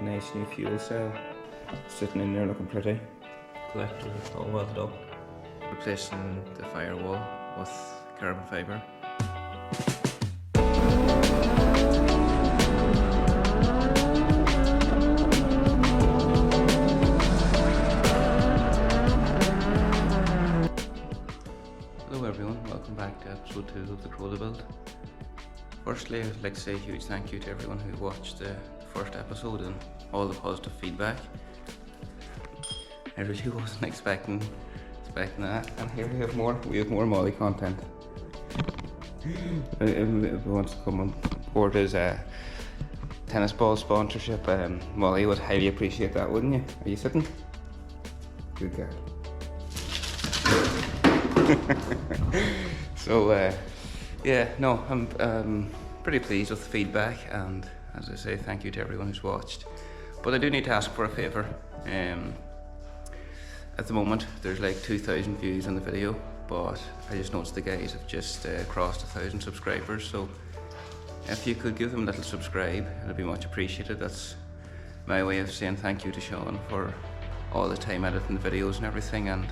nice new fuel cell sitting in there looking pretty. Collector all welded up. Replacing the firewall with carbon fibre. Hello everyone, welcome back to episode 2 of the Kulture Build. Firstly, I'd like to say a huge thank you to everyone who watched the first episode and all the positive feedback. I really wasn't expecting that, and here we have more Molly content. If wants to come on board as a tennis ball sponsorship, Molly would highly appreciate that, wouldn't you? Are you sitting? Good girl. So yeah, no, I'm pretty pleased with the feedback, and as I say, thank you to everyone who's watched. But I do need to ask for a favour. At the moment there's like 2,000 views on the video, but I just noticed the guys have just crossed 1,000 subscribers, so if you could give them a little subscribe, it'd be much appreciated. That's my way of saying thank you to Sean for all the time editing the videos and everything, and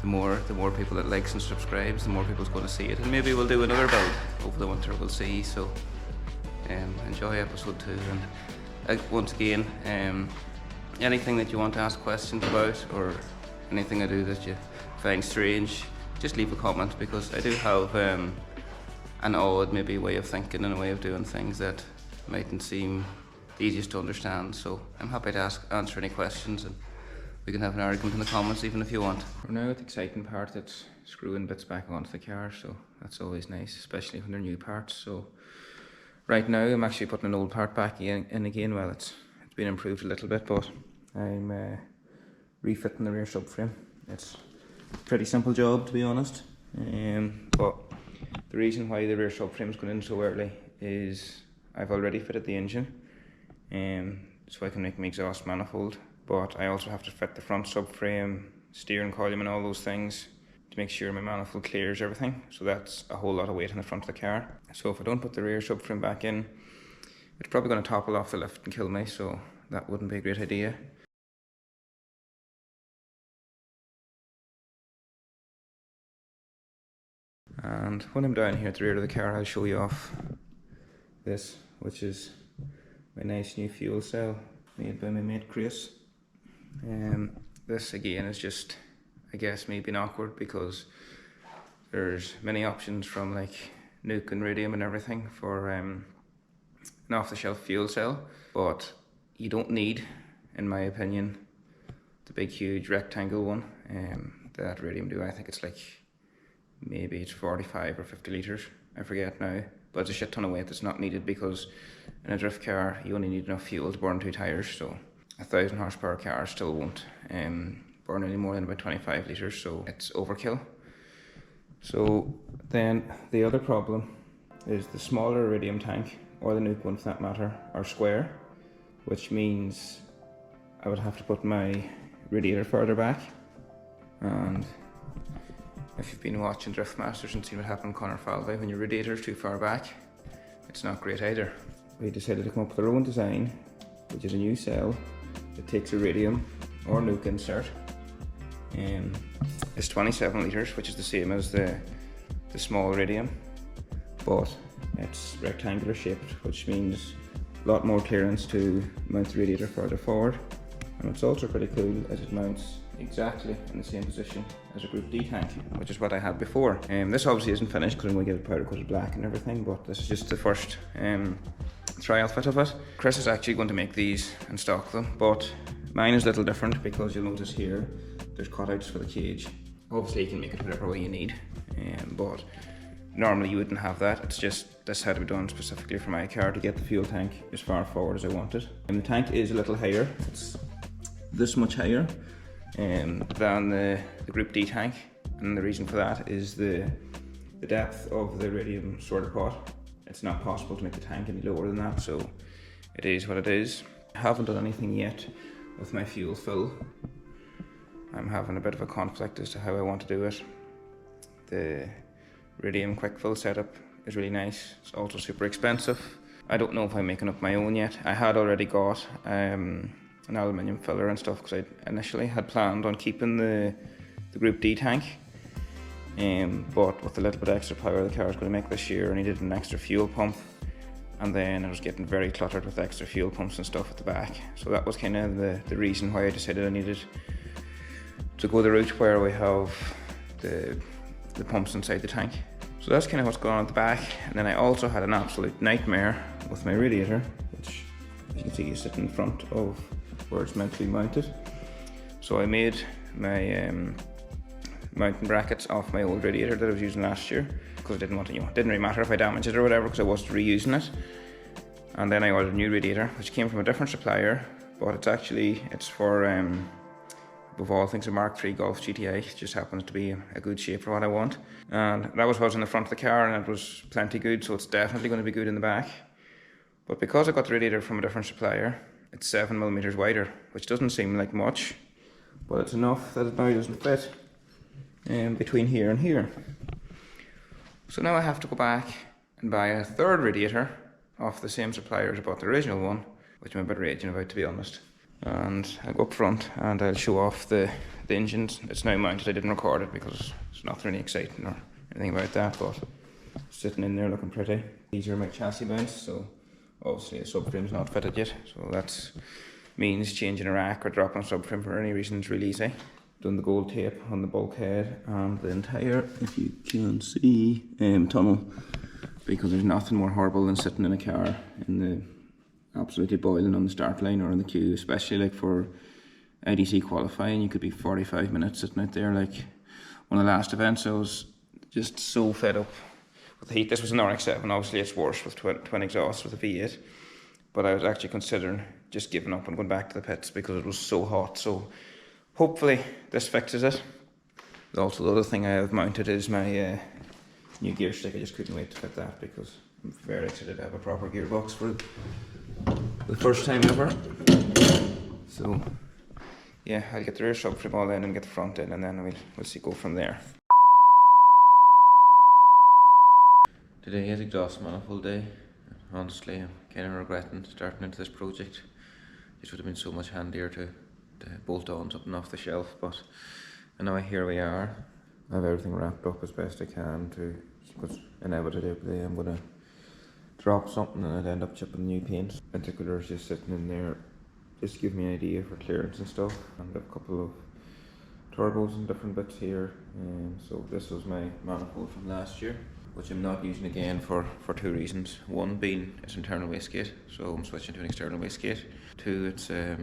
the more people that likes and subscribes, the more people's going to see it, and maybe we'll do another build over the winter, we'll see. So enjoy episode 2, and once again, anything that you want to ask questions about, or anything I do that you find strange, just leave a comment, because I do have an odd maybe way of thinking and a way of doing things that mightn't seem the easiest to understand. So I'm happy to answer any questions, and we can have an argument in the comments even if you want. For now, the exciting part, it's screwing bits back onto the car, so that's always nice, especially when they're new parts. So right now I'm actually putting an old part back in again. Well, it's been improved a little bit, but I'm refitting the rear subframe. It's a pretty simple job, to be honest, but the reason why the rear subframe is going in so early is I've already fitted the engine, so I can make my exhaust manifold. But I also have to fit the front subframe, steering column and all those things to make sure my manifold clears everything. So that's a whole lot of weight on the front of the car. So if I don't put the rear subframe back in, it's probably going to topple off the lift and kill me, so that wouldn't be a great idea. And when I'm down here at the rear of the car, I'll show you off this, which is my nice new fuel cell made by my mate Chris. This again is just, I guess, me being awkward, because there's many options from like nuke and radium and everything for an off-the-shelf fuel cell, but you don't need, in my opinion, the big huge rectangle one that radium do. I think it's like, maybe it's 45 or 50 litres, I forget now, but it's a shit ton of weight that's not needed, because in a drift car you only need enough fuel to burn 2 tyres, so a 1,000 horsepower car still won't burn any more than about 25 litres, so it's overkill. So then the other problem is the smaller iridium tank, or the nuke one for that matter, are square, which means I would have to put my radiator further back. And if you've been watching Drift Masters and seen what happened in Conor Falvey, when your radiator is too far back, it's not great either. We decided to come up with our own design, which is a new cell that takes a radium or nuke insert. It's 27 litres, which is the same as the small radium, but it's rectangular shaped, which means a lot more clearance to mount the radiator further forward. And it's also pretty cool as it mounts exactly in the same position as a Group D tank, which is what I had before. This obviously isn't finished because I'm going to get it powder coated black and everything, but this is just the first trial fit of it. Chris is actually going to make these and stock them, but mine is a little different, because you'll notice here there's cutouts for the cage. Obviously you can make it whatever way you need, but normally you wouldn't have that. It's just this had to be done specifically for my car to get the fuel tank as far forward as I wanted. And the tank is a little higher. It's this much higher than the Group D tank, and the reason for that is the depth of the radium sorter pot. It's not possible to make the tank any lower than that, so it is what it is. I haven't done anything yet with my fuel fill. I'm having a bit of a conflict as to how I want to do it. The radium quick fill setup is really nice. It's also super expensive. I don't know if I'm making up my own yet. I had already got an aluminium filler and stuff, because I initially had planned on keeping the Group D tank, but with the little bit extra power the car was going to make this year, I needed an extra fuel pump, and then I was getting very cluttered with extra fuel pumps and stuff at the back. So that was kind of the reason why I decided I needed to go the route where we have the pumps inside the tank. So that's kind of what's going on at the back. And then I also had an absolute nightmare with my radiator, which, as you can see, is sitting in front of where it's meant to be mounted. So I made my mounting brackets off my old radiator that I was using last year, because I didn't want to, it didn't really matter if I damaged it or whatever, because I wasn't reusing it. And then I ordered a new radiator, which came from a different supplier, but it's for above all things a Mark III Golf GTI. It just happens to be a good shape for what I want. And that was what was in the front of the car, and it was plenty good, so it's definitely going to be good in the back. But because I got the radiator from a different supplier, it's 7mm wider, which doesn't seem like much, but it's enough that it now doesn't fit between here and here. So now I have to go back and buy a third radiator off the same supplier as I bought the original one, which I'm a bit raging about, to be honest. And I'll go up front and I'll show off the engines. It's now mounted. I didn't record it because it's not really exciting or anything about that, but it's sitting in there looking pretty. These are my chassis mounts, so obviously a subframe's not fitted yet, so that means changing a rack or dropping a subframe for any reason is really easy. Done the gold tape on the bulkhead and the entire, if you can see, tunnel, because there's nothing more horrible than sitting in a car in the absolutely boiling on the start line or in the queue, especially like for IDC qualifying. You could be 45 minutes sitting out there. Like one of the last events, I was just so fed up with the heat. This was an RX-7, obviously it's worse with twin exhausts with a V8, but I was actually considering just giving up and going back to the pits because it was so hot. So hopefully this fixes it. Also, the other thing I have mounted is my new gear stick. I just couldn't wait to fit that because I'm very excited to have a proper gearbox for the first time ever. So yeah, I'll get the rear subframe all in and get the front in, and then we'll see, go from there. Today is exhaust manifold day. Honestly, I'm kind of regretting starting into this project. It would have been so much handier to bolt on something off the shelf, but now here we are. I have everything wrapped up as best I can, because inevitably I'm going to drop something and I'd end up chipping new paint. Intercooler is just sitting in there, just to give me an idea for clearance and stuff. And a couple of turbos and different bits here. So this was my manifold from last year, which I'm not using again for two reasons. One being its internal wastegate, so I'm switching to an external wastegate. Two, it's a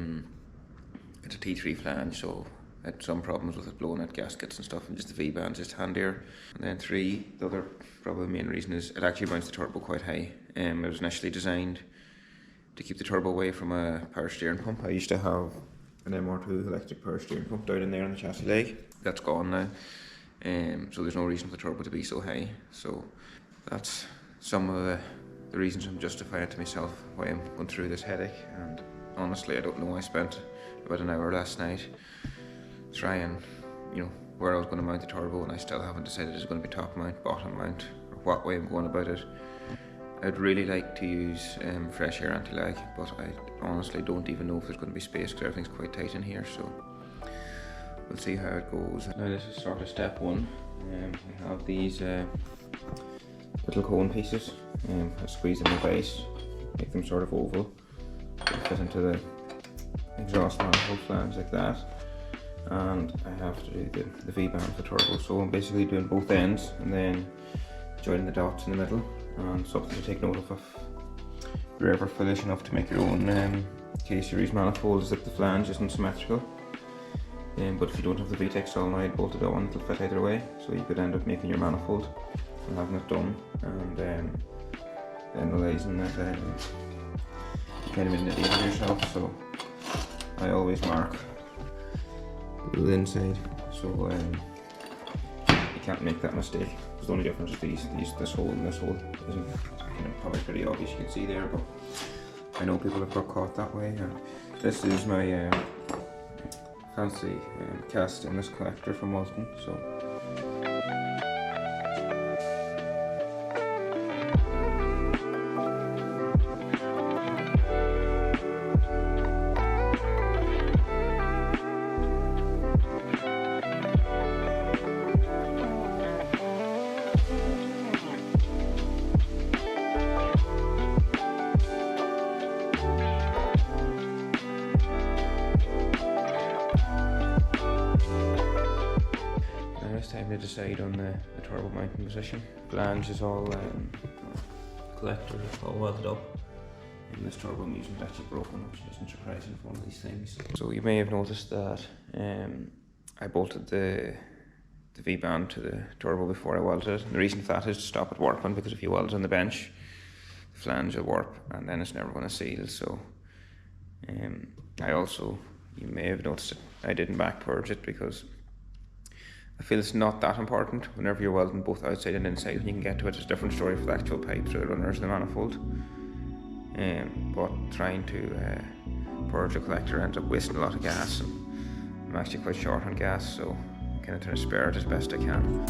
T3 flange, so I had some problems with it blowing out gaskets and stuff, and just the V-band's just handier. And then three, the other probably main reason is it actually mounts the turbo quite high. It was initially designed to keep the turbo away from a power steering pump. I used to have an MR2 electric power steering pump down in there on the chassis leg. That's gone now. So there's no reason for the turbo to be so high. So that's some of the reasons I'm justifying to myself why I'm going through this headache. And honestly, I don't know. I spent about an hour last night trying, where I was going to mount the turbo, and I still haven't decided it's going to be top mount, bottom mount, or what way I'm going about it. I'd really like to use fresh air anti-lag, but I honestly don't even know if there's going to be space because everything's quite tight in here, so we'll see how it goes. Now this is sort of step one. We have these little cone pieces. I squeeze in the base, make them sort of oval, fit into the exhaust manifold flange like that. And I have to do the V-band for the turbo, so I'm basically doing both ends and then joining the dots in the middle. And something to take note of if you're ever foolish enough to make your own K-Series manifold is that the flange isn't symmetrical. But if you don't have the VTEC solenoid bolted on, it'll fit either way, so you could end up making your manifold and having it done, and then realising that you kind of made an idiot of yourself. So I always mark the inside, so you can't make that mistake. The only difference is this hole and this hole isn't probably pretty obvious, you can see there, but I know people have got caught that way. And this is my fancy cast stainless collector from Welding. So to decide on the turbo mounting position. Flange is all collector is all welded up, and this turbo I'm using is actually broken, which isn't surprising for one of these things. So you may have noticed that I bolted the V-band to the turbo before I welded it. And the reason for that is to stop it warping, because if you weld it on the bench, the flange will warp and then it's never going to seal. So I also, you may have noticed it, I didn't back purge it because I feel it's not that important. Whenever you're welding both outside and inside, when you can get to it, it's a different story for the actual pipes or the runners and the manifold. But trying to purge a collector ends up wasting a lot of gas, and I'm actually quite short on gas, so I'm kind of trying to spare it as best I can.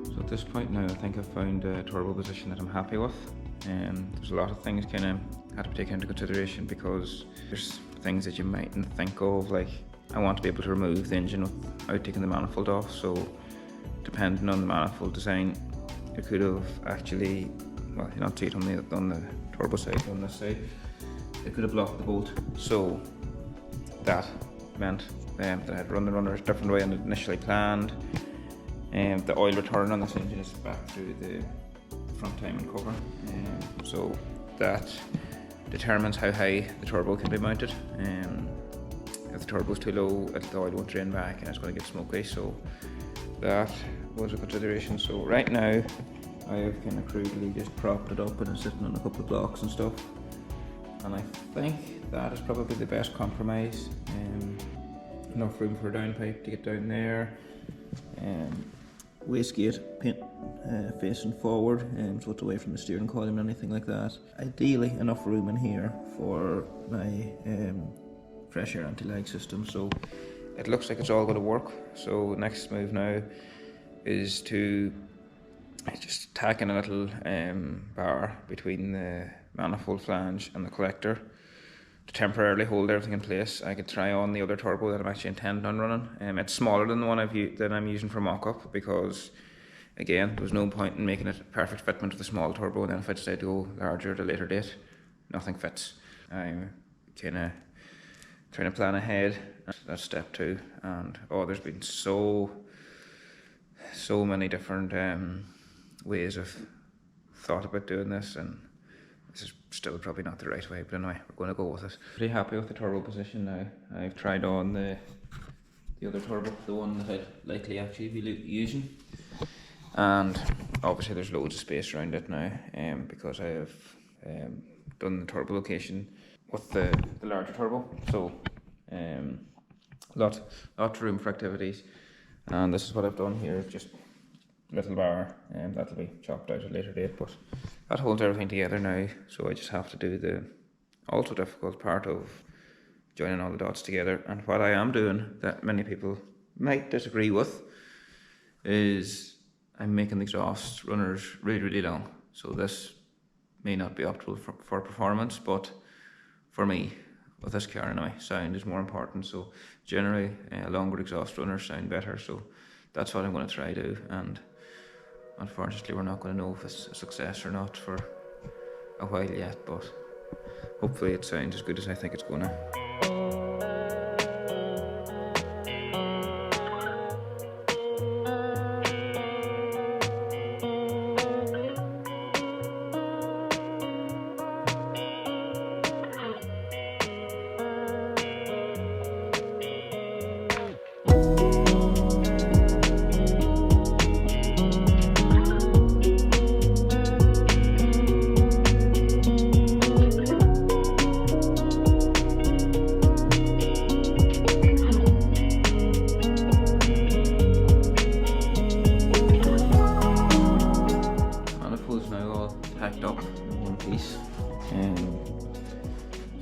So at this point now, I think I've found a turbo position that I'm happy with. There's a lot of things kind of had to be taken into consideration, because there's things that you mightn't think of, like I want to be able to remove the engine without taking the manifold off. So depending on the manifold design, it could have actually, well, you not see it on the turbo side, on this side, it could have blocked the bolt. So that meant that I had to run the runner a different way than initially planned. The oil return on this engine is back through the front timing cover, so that determines how high the turbo can be mounted. If the turbo is too low, the oil won't drain back and it's going to get smoky, so that was a consideration. So right now I have kind of crudely just propped it up and it's sitting on a couple of blocks and stuff, and I think that is probably the best compromise. Enough room for a downpipe to get down there, wastegate pin facing forward, so it's away from the steering column or anything like that. Ideally enough room in here for my fresh air anti-lag system. So it looks like it's all going to work. So next move now is to just tack in a little bar between the manifold flange and the collector to temporarily hold everything in place. I could try on the other turbo that I'm actually intending on running. It's smaller than the one that I'm using for mock-up, because again, there was no point in making it a perfect fitment with a small turbo, and then if I decide to go larger at a later date, nothing fits. I'm kind of trying to plan ahead. That's step 2, and there's been so many different ways I've thought about doing this, and this is still probably not the right way, but anyway, we're going to go with it. Pretty happy with the turbo position now. I've tried on the other turbo, the one that I'd likely actually be using, and obviously there's loads of space around it now, because I have done the turbo location with the larger turbo, so lot of room for activities. And this is what I've done here, just little bar, and that'll be chopped out at a later date, but that holds everything together now. So I just have to do the also difficult part of joining all the dots together. And what I am doing that many people might disagree with is I'm making the exhaust runners really long. So this may not be optimal for performance, but for me, with this car anyway, sound is more important. So generally, longer exhaust runners sound better. So that's what I'm going to try to do. And unfortunately, we're not going to know if it's a success or not for a while yet. But hopefully, it sounds as good as I think it's going to.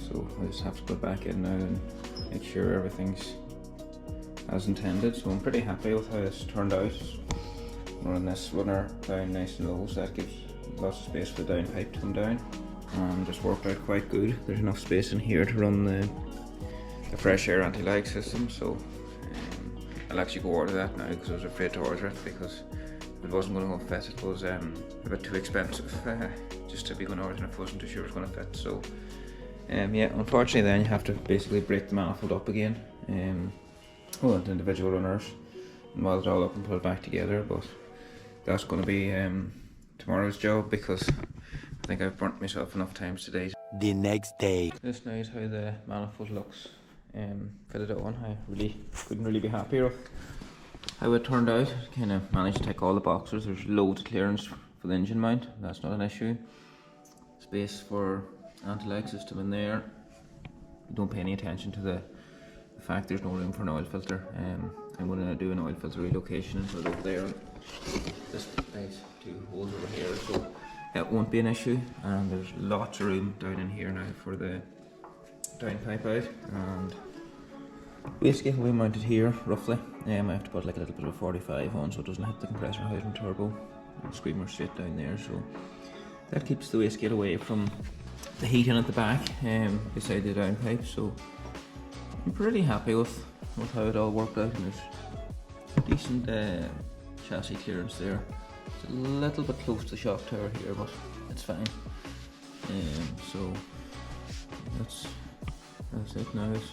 So I just have to go back in now and make sure everything's as intended. So I'm pretty happy with how it's turned out. Running this runner down nice and low, so that gives lots of space for the down pipe to come down. Just worked out quite good. There's enough space in here to run the fresh air anti-lag system, so I'll actually go order that now, because I was afraid to order it because it wasn't going to fit. It was a bit too expensive just to be going over, and I wasn't too sure it was going to fit. So yeah, unfortunately then you have to basically break the manifold up again, well, the individual runners, and weld it all up and put it back together. But that's going to be tomorrow's job, because I think I've burnt myself enough times today. The next day. This now is how the manifold looks fitted on. I couldn't really be happier with how it turned out. Kind of managed to tick all the boxes. There's loads of clearance for the engine mount, that's not an issue. Space for antilag system in there. Don't pay any attention to the fact there's no room for an oil filter. I'm going to do an oil filter relocation and put it over there. This nice two holes over here, so it won't be an issue. And there's lots of room down in here now for the downpipe out, and wastegate will be mounted here roughly. I have to put like a little bit of 45 on so it doesn't hit the compressor housing turbo, and screamer straight down there, so that keeps the wastegate away from the heating at the back beside the downpipe. So I'm pretty happy with how it all worked out, and there's decent chassis clearance there. It's a little bit close to the shock tower here, but it's fine. So that's it now, is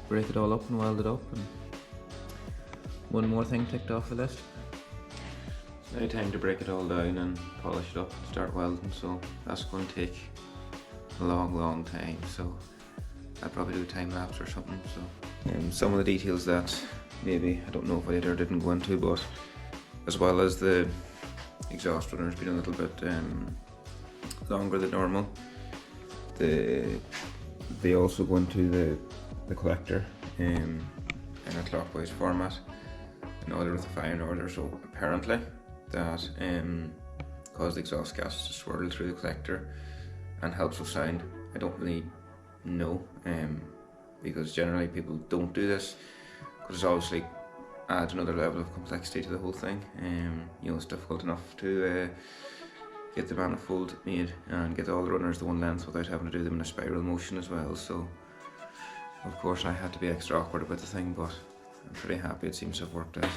break it all up and weld it up, and one more thing ticked off the list. It's now time to break it all down and polish it up and start welding, so that's going to take a long time, so I'll probably do a time lapse or something. So some of the details that maybe I don't know if I did or didn't go into, but as well as the exhaust runners being a little bit longer than normal, they also go into the collector in a clockwise format in order with the firing order. So apparently that causes the exhaust gases to swirl through the collector and helps with sound. I don't really know, because generally people don't do this, because it obviously adds another level of complexity to the whole thing. You know, it's difficult enough to get the manifold made and get all the runners the one length without having to do them in a spiral motion as well. So of course I had to be extra awkward about the thing, but I'm pretty happy it seems to have worked out.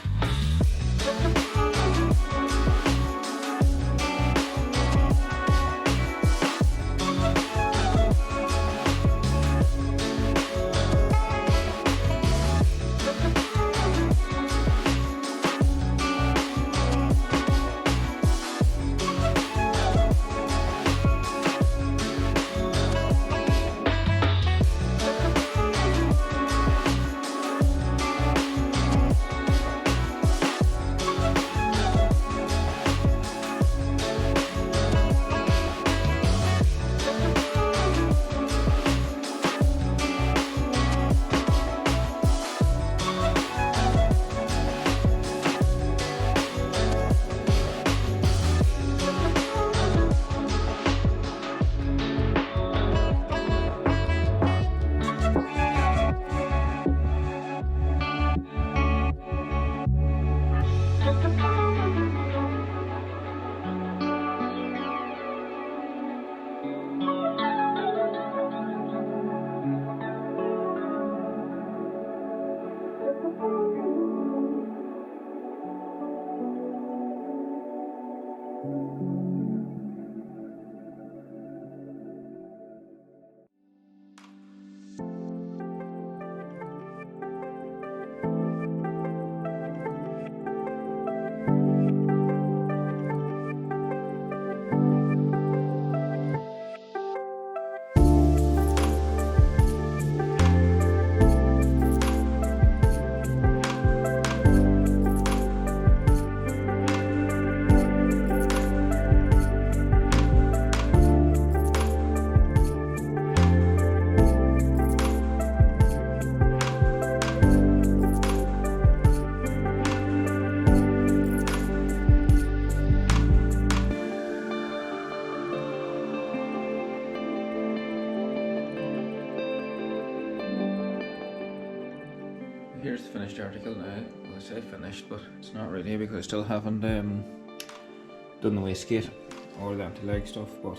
Here's the finished article now. Well, I say finished, but it's not really, because I still haven't done the wastegate or the anti-lag stuff, but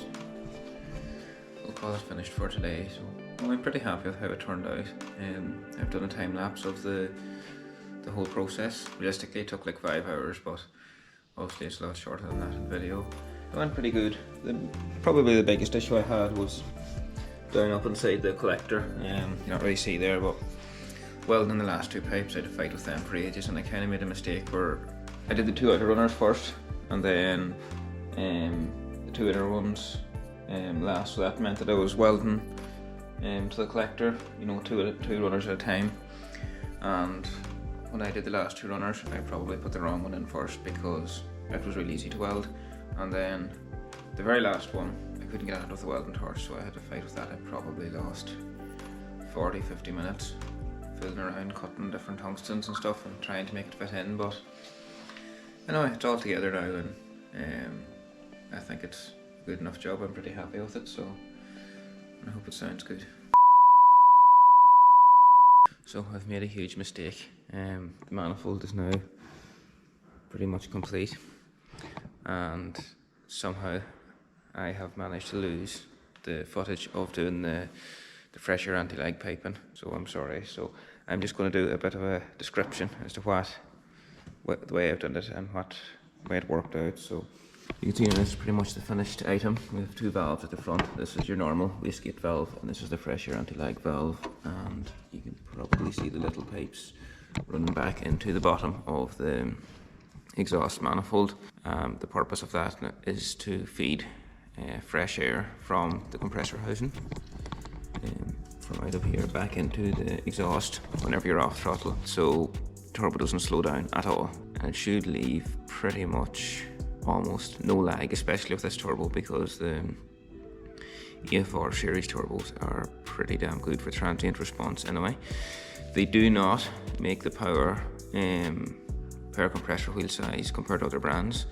we'll call it finished for today. So well, I'm pretty happy with how it turned out. I've done a time lapse of the whole process. Realistically it took like 5 hours, but Obviously it's a lot shorter than that in video. It went pretty good. Probably the biggest issue I had was down up inside the collector. You can't really see there, but welding the last 2 pipes, I had to fight with them for ages, and I kind of made a mistake where I did the 2 outer runners first, and then the 2 inner ones last. So that meant that I was welding to the collector, you know, two runners at a time. And when I did the last 2 runners, I probably put the wrong one in first because it was really easy to weld. And then the very last one, I couldn't get out with the welding torch, so I had to fight with that. I probably lost 40-50 minutes fiddling around, cutting different tungstens and stuff and trying to make it fit in. But anyway, it's all together now, and I think it's a good enough job. I'm pretty happy with it, so I hope it sounds good. So I've made a huge mistake. The manifold is now pretty much complete, and somehow I have managed to lose the footage of doing the fresher anti-lag piping, so I'm sorry. So I'm just going to do a bit of a description as to the way I've done it and what way it worked out. So you can see this is pretty much the finished item. We have 2 valves at the front. This is your normal wastegate valve, and this is the fresher anti-lag valve, and you can probably see the little pipes running back into the bottom of the exhaust manifold. The purpose of that is to feed fresh air from the compressor housing from out of here back into the exhaust whenever you're off throttle, so turbo doesn't slow down at all, and it should leave pretty much almost no lag, especially with this turbo, because the EFR series turbos are pretty damn good for transient response anyway. They do not make the power per compressor wheel size compared to other brands,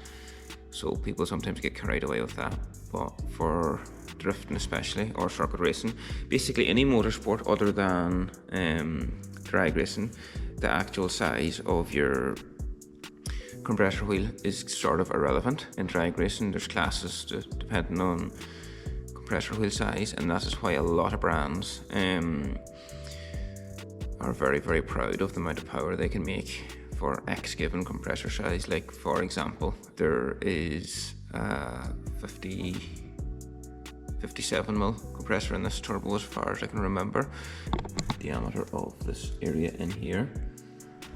so people sometimes get carried away with that. But for drifting especially, or circuit racing, basically any motorsport other than drag racing, the actual size of your compressor wheel is sort of irrelevant. In drag racing there's classes depending on compressor wheel size, and that is why a lot of brands are very, very proud of the amount of power they can make for X given compressor size. Like, for example, there is a 57mm compressor in this turbo as far as I can remember. Diameter of this area in here,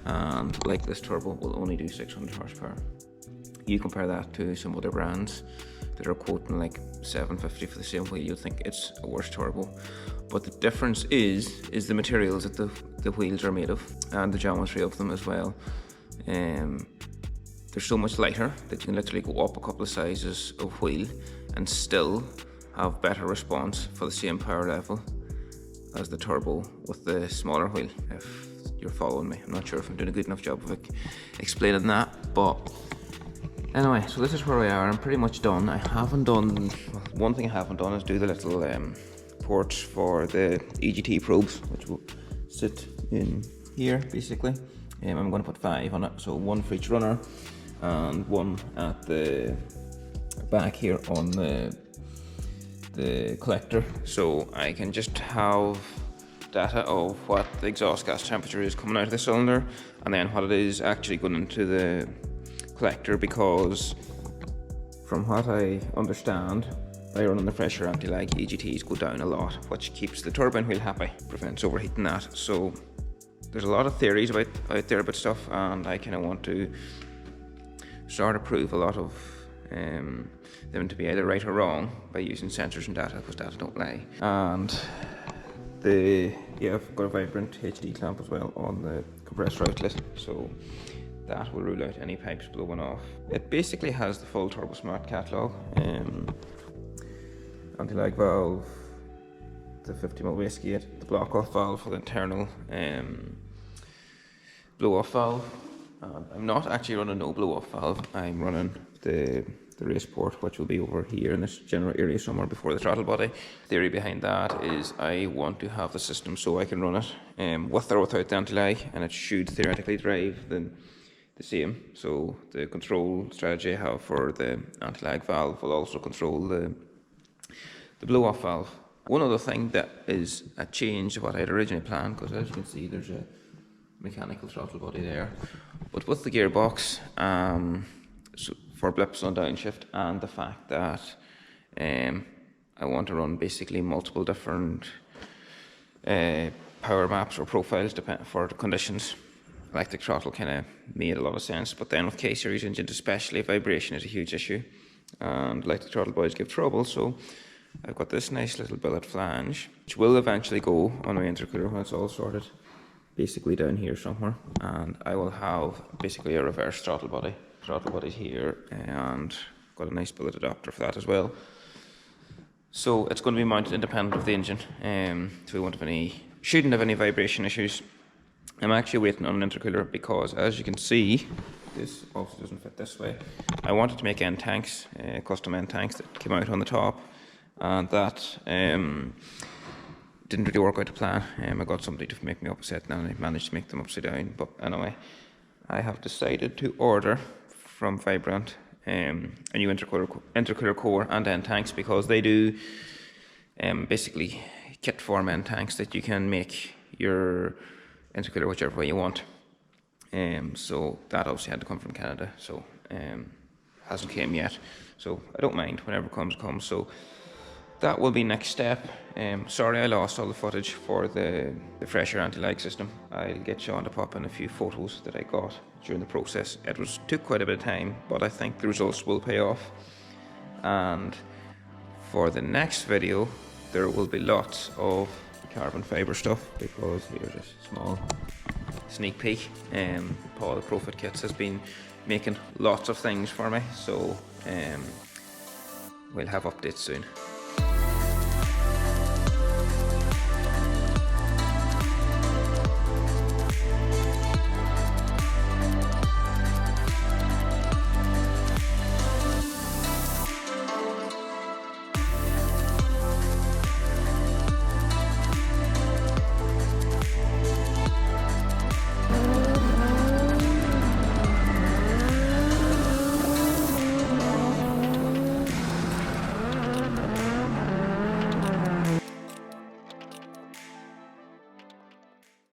and like this turbo will only do 600 horsepower. You compare that to some other brands that are quoting like 750 for the same wheel, you'll think it's a worse turbo. But the difference is the materials that the wheels are made of, and the geometry of them as well. They're so much lighter that you can literally go up a couple of sizes of wheel and still have better response for the same power level as the turbo with the smaller wheel, if you're following me. I'm not sure if I'm doing a good enough job of explaining that, but anyway, so this is where we are. I'm pretty much done. I haven't done, well, one thing I haven't done is do the little ports for the EGT probes, which will sit in here basically. I'm going to put 5 on it, so 1 for each runner and 1 at the back here on the collector, so I can just have data of what the exhaust gas temperature is coming out of the cylinder, and then what it is actually going into the collector, because from what I understand, by running the fresher anti-lag, EGTs go down a lot, which keeps the turbine wheel happy, prevents overheating that. So there's a lot of theories out there about stuff, and I kind of want to sort of prove a lot of them to be either right or wrong by using sensors and data, because data don't lie. And I've got a vibrant HD clamp as well on the compressor outlet, so that will rule out any pipes blowing off. It basically has the full TurboSmart catalogue. Anti-lag valve, the 50mm wastegate, the block-off valve for the internal blow-off valve. I'm not actually running no blow-off valve, I'm running the race port, which will be over here in this general area somewhere before the throttle body. Theory behind that is I want to have the system so I can run it with or without the anti-lag, and it should theoretically drive the same. So the control strategy I have for the anti-lag valve will also control the blow-off valve. One other thing that is a change of what I had originally planned, because as you can see there's a mechanical throttle body there, but with the gearbox, so for blips on downshift, and the fact that I want to run basically multiple different power maps or profiles for the conditions. Electric throttle kind of made a lot of sense, but then with K-Series engines especially, vibration is a huge issue, and electric throttle boys give trouble. So I've got this nice little billet flange, which will eventually go on my intercooler when it's all sorted, basically down here somewhere, and I will have basically a reverse throttle body. Throttle body's here, and got a nice billet adapter for that as well. So it's going to be mounted independent of the engine, so we shouldn't have any vibration issues. I'm actually waiting on an intercooler because, as you can see, this also doesn't fit this way. I wanted to make end tanks, custom end tanks that came out on the top, and that didn't really work out to plan. I got somebody to make me upside down, and I managed to make them upside down. But anyway, I have decided to order from Vibrant a new intercooler core and end tanks, because they do basically kit form end tanks that you can make your intercooler whichever way you want. So that obviously had to come from Canada, so hasn't came yet. So I don't mind, whenever it comes. So that will be next step. Sorry I lost all the footage for the fresher anti-lag system. I'll get Sean to pop in a few photos that I got during the process. It took quite a bit of time, but I think the results will pay off. And for the next video, there will be lots of carbon fibre stuff, because here's a small sneak peek. Paul at Profit Kits has been making lots of things for me, so we'll have updates soon.